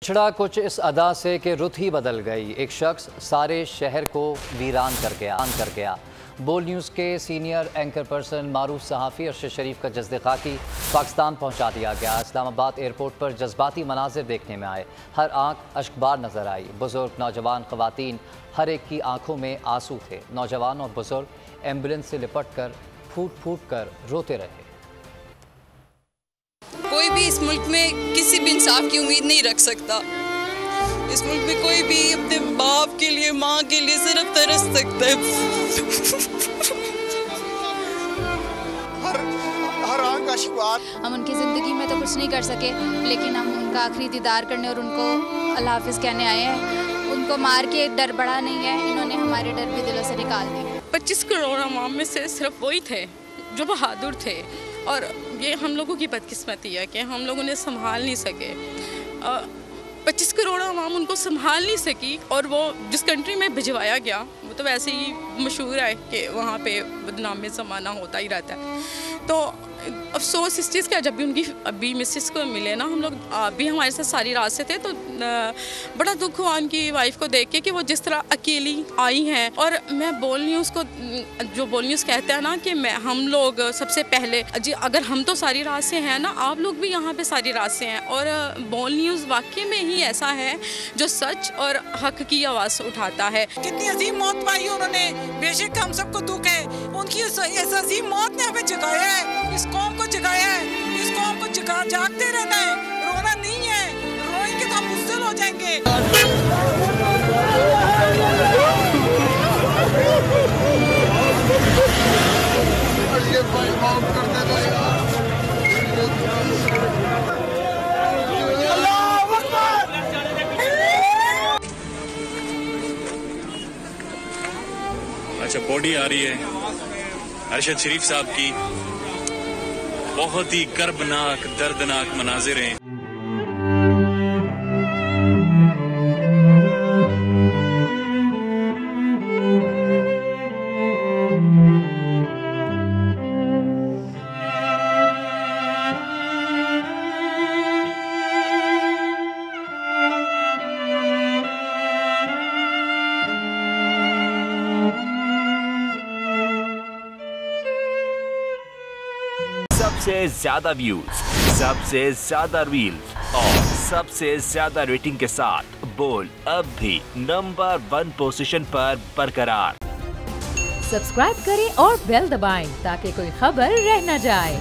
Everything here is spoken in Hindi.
पिछड़ा कुछ इस अदा से कि रुत ही बदल गई। एक शख्स सारे शहर को वीरान कर गया। बोल न्यूज़ के सीनियर एंकर पर्सन मारूफ सहाफ़ी अरशद शरीफ का जज्दे खाकी पाकिस्तान पहुंचा दिया गया। इस्लामाबाद एयरपोर्ट पर जज्बाती मनाजिर देखने में आए। हर आंख अश्कबार नजर आई। बुजुर्ग, नौजवान, ख़वातीन, हर एक की आंखों में आंसू थे। नौजवान और बुजुर्ग एम्बुलेंस से लिपट कर फूट फूट कर रोते रहे। कोई भी इस मुल्क में किसी भी इंसाफ की उम्मीद नहीं रख सकता। इस मुल्क में कोई भी अपने बाप के लिए, माँ के लिए सिर्फ तरस सकता है। हर आंख अश्कबार। हम उनकी ज़िंदगी में तो कुछ नहीं कर सके, लेकिन हम उनका आखिरी दीदार करने और उनको अल्लाह हाफिज़ कहने आए हैं। उनको मार के डर बढ़ा नहीं है, इन्होंने हमारे डर भी दिलों से निकाल दिए। 25 करोड़ अवाम में से सिर्फ वही थे जो बहादुर थे, और ये हम लोगों की बदकिस्मती है कि हम लोग उन्हें संभाल नहीं सके। 25 करोड़ अवाम उनको संभाल नहीं सकी, और वो जिस कंट्री में भिजवाया गया वो तो वैसे ही मशहूर है कि वहाँ पे बदनामी ज़माना होता ही रहता है। तो अफसोस इस चीज़ का, जब भी उनकी अभी मिसेस को मिले ना, हम लोग भी हमारे साथ सारी रात से थे, तो बड़ा दुख हुआ उनकी वाइफ को देख के कि वो जिस तरह अकेली आई हैं। और मैं बोल न्यूज़ को, जो बोल न्यूज़ कहते हैं ना कि हम लोग सबसे पहले जी, अगर हम तो सारी रात से हैं ना, आप लोग भी यहाँ पे सारी रात से हैं। और बोल न्यूज़ वाकई में ही ऐसा है जो सच और हक की आवाज़ उठाता है। कितनी अजीम मौत पाई उन्होंने, बेशक हम सबको दुख है। उनकी इस अजीम मौत ने हमें जगाया है, इस कौम को जगाया है। इस कौम को जागते रहना है, रोना नहीं है। रोएंगे तो हम बुज़दिल हो जाएंगे। अच्छा, बॉडी आ रही है अरशद शरीफ साहब की। बहुत ही कर्बनाक, दर्दनाक मनाजिर हैं। सबसे ज्यादा व्यूज, सबसे ज्यादा रील्स और सबसे ज्यादा रेटिंग के साथ बोल अब भी नंबर 1 पोजीशन पर बरकरार। सब्सक्राइब करें और बेल दबाएं ताकि कोई खबर रह न जाए।